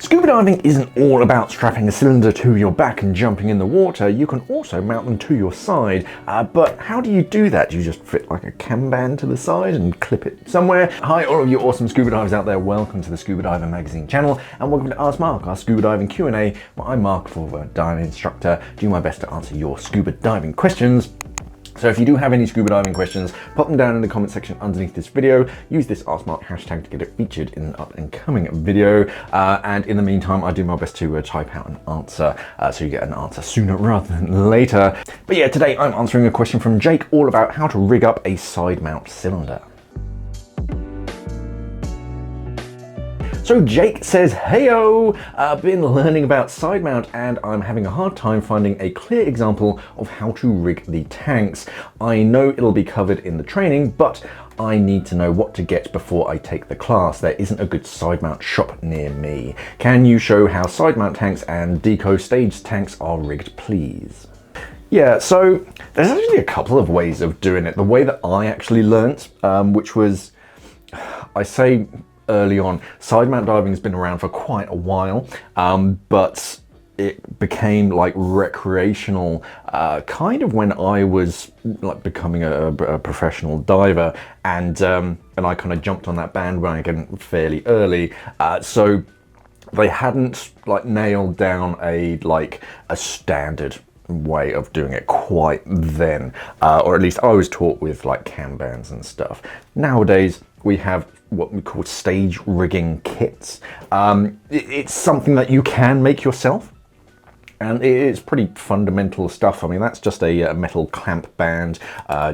Scuba diving isn't all about strapping a cylinder to your back and jumping in the water. You can also mount them to your side, but how do you do that? Do you just fit like a cam band to the side and clip it somewhere? Hi all of you awesome scuba divers out there, welcome to the Scuba Diver Magazine channel and welcome to Ask Mark, our scuba diving Q&A, where I'm Mark, former diving instructor, do my best to answer your scuba diving questions. So if you do have any scuba diving questions, pop them down in the comment section underneath this video. Use this Ask Mark hashtag to get it featured in an up and coming video. And in the meantime, I do my best to type out an answer so you get an answer sooner rather than later. But yeah, today I'm answering a question from Jake all about how to rig up a side mount cylinder. So Jake says, "Heyo, I've been learning about side mount and I'm having a hard time finding a clear example of how to rig the tanks. I know it'll be covered in the training, but I need to know what to get before I take the class. There isn't a good side mount shop near me. Can you show how side mount tanks and deco stage tanks are rigged, please?" Yeah, so there's actually a couple of ways of doing it. The way that I actually learnt, which was, I say, early on, side mount diving has been around for quite a while, but it became like recreational kind of when I was like becoming a professional diver, and I kind of jumped on that bandwagon fairly early. So they hadn't like nailed down a standard way of doing it quite then, or at least I was taught with like cam bands and stuff. Nowadays we have what we call stage rigging kits. It's something that you can make yourself, and it's pretty fundamental stuff. I mean, that's just a metal clamp band,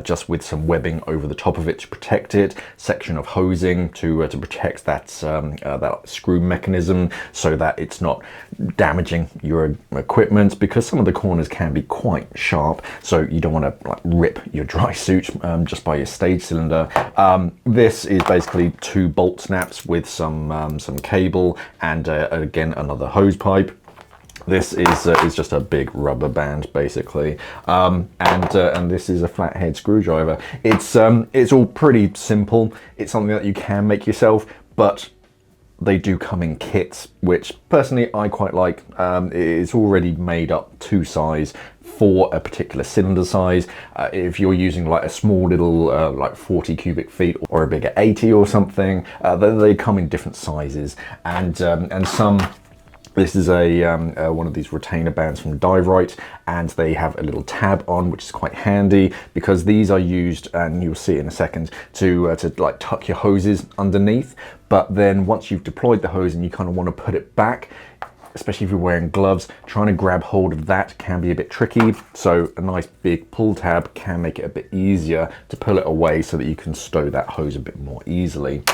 just with some webbing over the top of it to protect it, section of hosing to protect that that screw mechanism so that it's not damaging your equipment, because some of the corners can be quite sharp, so you don't want to like rip your dry suit just by your stage cylinder. This is basically 2 bolt snaps with some cable and again another hose pipe. This is just a big rubber band basically, and this is a flathead screwdriver. It's all pretty simple. It's something that you can make yourself, but they do come in kits, which personally I quite like. It's already made up to size for a particular cylinder size. If you're using like a small little like 40 cubic feet or a bigger 80 or something, they come in different sizes, and some. This is a one of these retainer bands from Dive-Right, and they have a little tab on, which is quite handy because these are used, and you'll see in a second, to like tuck your hoses underneath. But then once you've deployed the hose and you kind of want to put it back, especially if you're wearing gloves, trying to grab hold of that can be a bit tricky. So a nice big pull tab can make it a bit easier to pull it away so that you can stow that hose a bit more easily.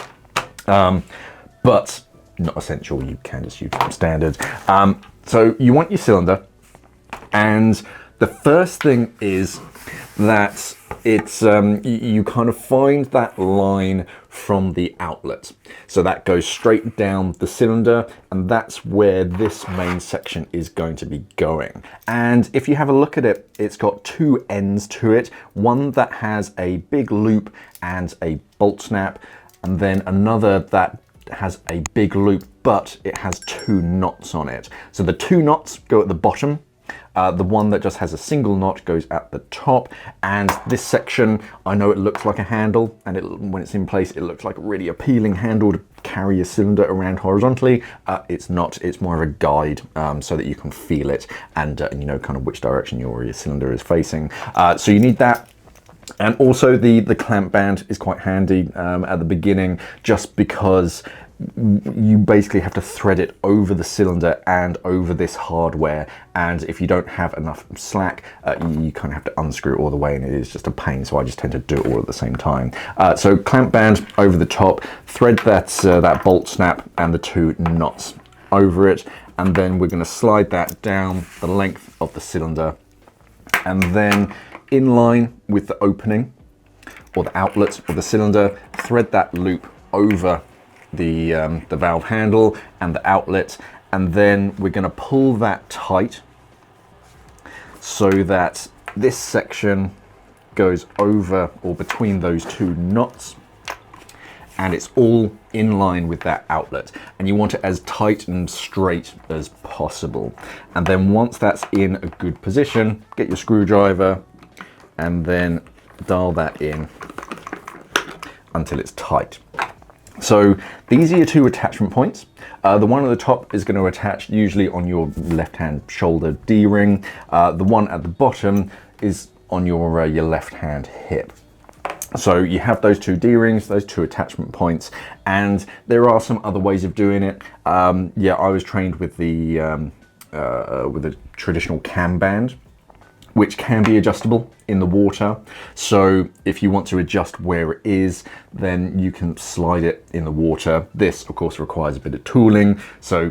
But not essential, you can just use standard. So you want your cylinder, and the first thing is that it's you kind of find that line from the outlet, so that goes straight down the cylinder, and that's where this main section is going to be going. And if you have a look at it, it's got 2 ends to it, one that has a big loop and a bolt snap, and then another that has a big loop, but it has 2 knots on it. So the 2 knots go at the bottom. The one that just has a single knot goes at the top, and this section, I know it looks like a handle, and when it's in place it looks like a really appealing handle to carry your cylinder around horizontally. It's not, it's more of a guide, so that you can feel it and you know kind of which direction your cylinder is facing. So you need that. And also the clamp band is quite handy at the beginning, just because you basically have to thread it over the cylinder and over this hardware, and if you don't have enough slack, you kind of have to unscrew it all the way, and it is just a pain, so I just tend to do it all at the same time. So clamp band over the top, thread that bolt snap and the 2 knots over it, and then we're going to slide that down the length of the cylinder, and then in line with the opening or the outlet of the cylinder, thread that loop over the valve handle and the outlet, and then we're going to pull that tight so that this section goes over or between those 2 knots, and it's all in line with that outlet, and you want it as tight and straight as possible. And then once that's in a good position, get your screwdriver and then dial that in until it's tight. So these are your two attachment points. The one at the top is going to attach usually on your left-hand shoulder D-ring. The one at the bottom is on your left-hand hip. So you have those two D-rings, those two attachment points, and there are some other ways of doing it. Yeah, I was trained with the traditional cam band, which can be adjustable in the water. So if you want to adjust where it is, then you can slide it in the water. This, of course, requires a bit of tooling. So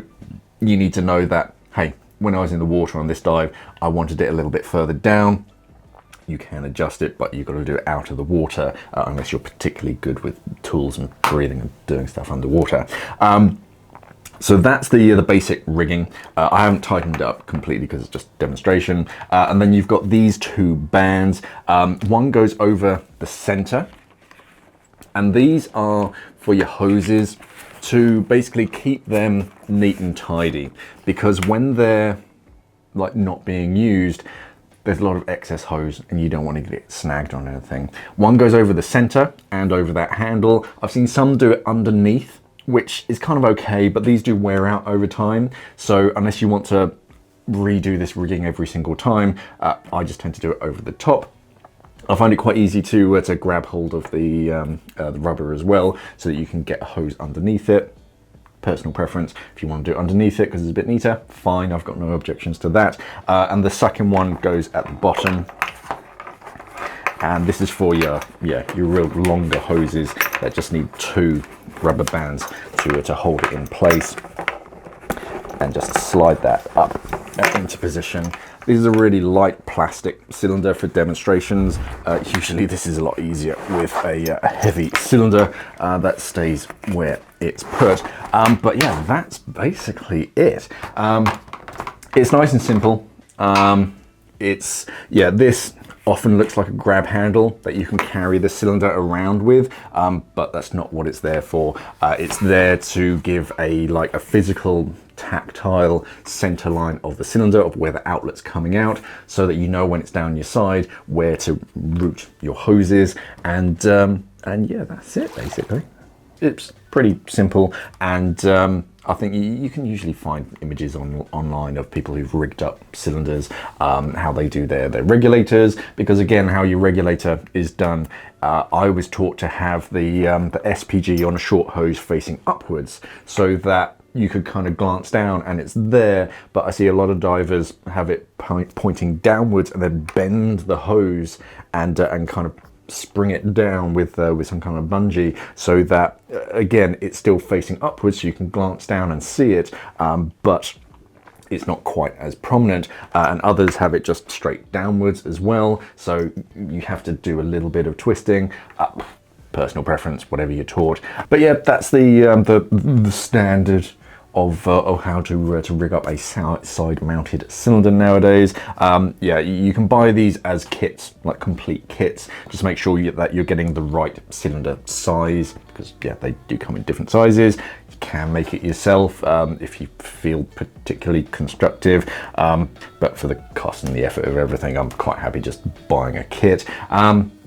you need to know that, hey, when I was in the water on this dive, I wanted it a little bit further down. You can adjust it, but you've got to do it out of the water unless you're particularly good with tools and breathing and doing stuff underwater. So that's the basic rigging. I haven't tightened it up completely because it's just demonstration. And then you've got these two bands. One goes over the center, and these are for your hoses to basically keep them neat and tidy, because when they're like not being used, there's a lot of excess hose and you don't want to get it snagged on anything. One goes over the center and over that handle. I've seen some do it underneath, which is kind of okay, but these do wear out over time. So unless you want to redo this rigging every single time, I just tend to do it over the top. I find it quite easy to grab hold of the rubber as well, so that you can get a hose underneath it. Personal preference. If you want to do it underneath it because it's a bit neater, fine, I've got no objections to that. And the second one goes at the bottom, and this is for your real longer hoses that just need two rubber bands to hold it in place, and just slide that up into position. This is a really light plastic cylinder for demonstrations. Usually this is a lot easier with a heavy cylinder that stays where it's put. But yeah, that's basically it. It's nice and simple. This often looks like a grab handle that you can carry the cylinder around with, but that's not what it's there for. It's there to give a physical, tactile center line of the cylinder, of where the outlet's coming out, so that you know when it's down your side where to route your hoses. And yeah, that's it basically. It's pretty simple, and I think you can usually find images online of people who've rigged up cylinders, how they do their regulators, because again, how your regulator is done, I was taught to have the SPG on a short hose facing upwards, so that you could kind of glance down and it's there. But I see a lot of divers have it pointing downwards and then bend the hose and kind of spring it down with some kind of bungee, so that again it's still facing upwards, so you can glance down and see it, but it's not quite as prominent. And others have it just straight downwards as well, so you have to do a little bit of twisting. Personal preference, whatever you're taught. But yeah, that's the standard of how to rig up a side-mounted cylinder nowadays. Yeah, you can buy these as kits, like complete kits. Just make sure that you're getting the right cylinder size, because yeah, they do come in different sizes. You can make it yourself if you feel particularly constructive, but for the cost and the effort of everything, I'm quite happy just buying a kit.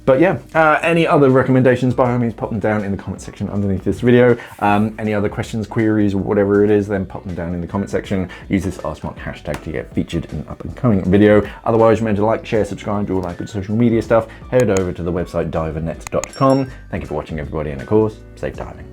But yeah, any other recommendations, by all means pop them down in the comment section underneath this video. Any other questions, queries, or whatever it is, then pop them down in the comment section. Use this @smart hashtag to get featured in an up and coming video. Otherwise, remember to like, share, subscribe, do all that good social media stuff. Head over to the website divernet.com. Thank you for watching, everybody, and of course, safe diving.